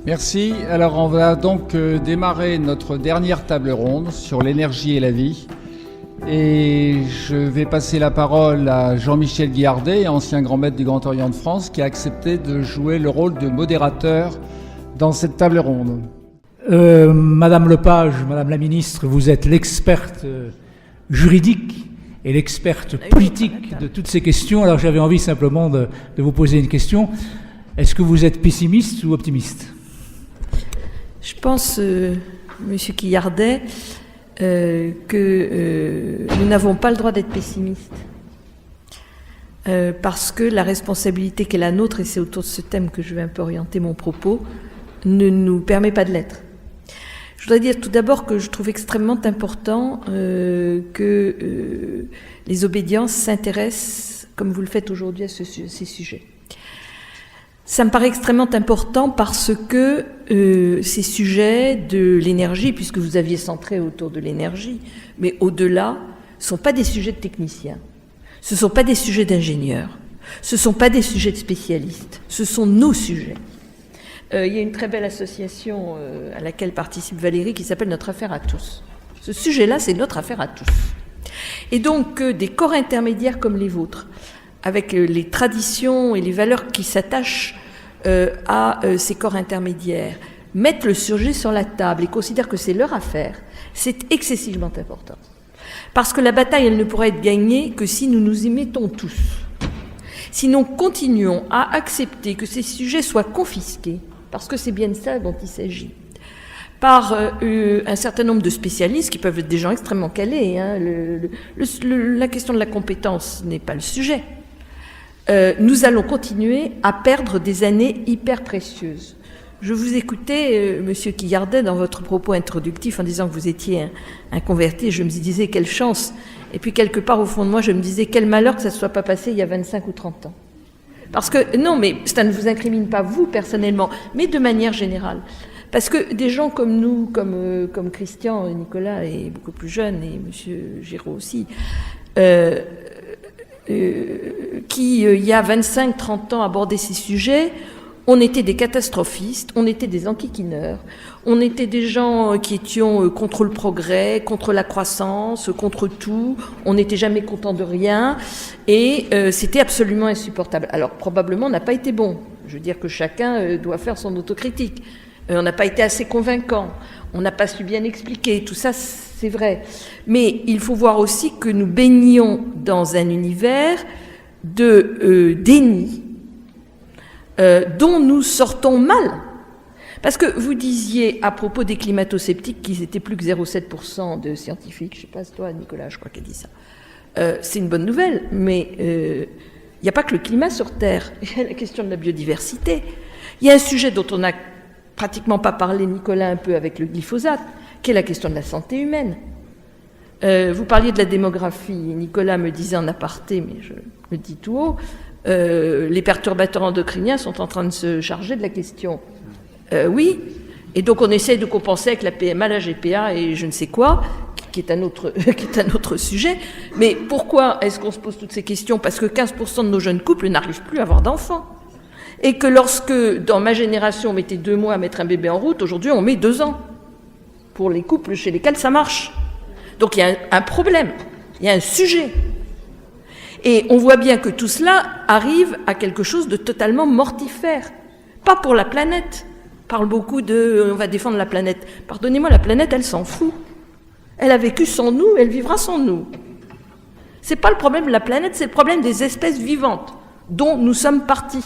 Merci. Alors on va donc démarrer notre dernière table ronde sur l'énergie et la vie. Et je vais passer la parole à Jean-Michel Guillardet, ancien grand maître du Grand Orient de France, qui a accepté de jouer le rôle de modérateur dans cette table ronde. Madame Lepage, Madame la Ministre, vous êtes l'experte juridique et l'experte politique de toutes ces questions. Alors j'avais envie simplement de vous poser une question. Est-ce que vous êtes pessimiste ou optimiste ? Je pense, Monsieur Guillardet, que nous n'avons pas le droit d'être pessimistes. Parce que la responsabilité qui est la nôtre, et c'est autour de ce thème que je vais un peu orienter mon propos, ne nous permet pas de l'être. Je voudrais dire tout d'abord que je trouve extrêmement important que les obédiences s'intéressent, comme vous le faites aujourd'hui, à ces sujets. Ça me paraît extrêmement important parce que ces sujets de l'énergie, puisque vous aviez centré autour de l'énergie, mais au-delà, ne sont pas des sujets de techniciens, ce ne sont pas des sujets d'ingénieurs, ce ne sont pas des sujets de spécialistes, ce sont nos sujets. Il y a une très belle association à laquelle participe Valérie qui s'appelle Notre Affaire à tous. Ce sujet-là, c'est notre affaire à tous. Et donc, des corps intermédiaires comme les vôtres, avec les traditions et les valeurs qui s'attachent à ces corps intermédiaires, mettent le sujet sur la table et considèrent que c'est leur affaire, c'est excessivement important. Parce que la bataille, elle ne pourra être gagnée que si nous nous y mettons tous. Si nous continuons à accepter que ces sujets soient confisqués, parce que c'est bien de ça dont il s'agit, par un certain nombre de spécialistes qui peuvent être des gens extrêmement calés. Hein, la question de la compétence n'est pas le sujet. Nous allons continuer à perdre des années hyper précieuses. Je vous écoutais, Monsieur Guillardet, dans votre propos introductif en disant que vous étiez un converti. Je me disais quelle chance. Et puis quelque part au fond de moi, je me disais quel malheur que ça ne soit pas passé il y a 25 ou 30 ans. Parce que, non, mais ça ne vous incrimine pas vous personnellement, mais de manière générale. Parce que des gens comme nous, comme Christian, Nicolas est beaucoup plus jeune, et Monsieur Giraud aussi, qui, il y a 25-30 ans, abordaient ces sujets, on était des catastrophistes, on était des enquiquineurs, on était des gens qui étions contre le progrès, contre la croissance, contre tout, on n'était jamais content de rien, et c'était absolument insupportable. Alors, probablement, on n'a pas été bon. Je veux dire que chacun doit faire son autocritique. On n'a pas été assez convaincant, on n'a pas su bien expliquer, tout ça c'est vrai. Mais il faut voir aussi que nous baignons dans un univers de déni dont nous sortons mal. Parce que vous disiez à propos des climato-sceptiques qu'ils étaient plus que 0,7% de scientifiques, je ne sais pas, c'est toi Nicolas, je crois qu'elle dit ça. C'est une bonne nouvelle, mais il n'y a pas que le climat sur Terre, il y a la question de la biodiversité. Il y a un sujet dont on n'a pratiquement pas parlé, Nicolas, un peu avec le glyphosate, qui est la question de la santé humaine. Vous parliez de la démographie, Nicolas me disait en aparté, mais je le dis tout haut, les perturbateurs endocriniens sont en train de se charger de la question. Oui, et donc on essaie de compenser avec la PMA, la GPA et je ne sais quoi, qui est un autre sujet. Mais pourquoi est-ce qu'on se pose toutes ces questions ? Parce que 15% de nos jeunes couples n'arrivent plus à avoir d'enfants. Et que lorsque, dans ma génération, on mettait 2 mois à mettre un bébé en route, aujourd'hui on met 2 ans pour les couples chez lesquels ça marche. Donc il y a un problème, il y a un sujet. Et on voit bien que tout cela arrive à quelque chose de totalement mortifère. Pas pour la planète. On parle beaucoup de « on va défendre la planète ». Pardonnez-moi, la planète, elle s'en fout. Elle a vécu sans nous, elle vivra sans nous. C'est pas le problème de la planète, c'est le problème des espèces vivantes dont nous sommes partis.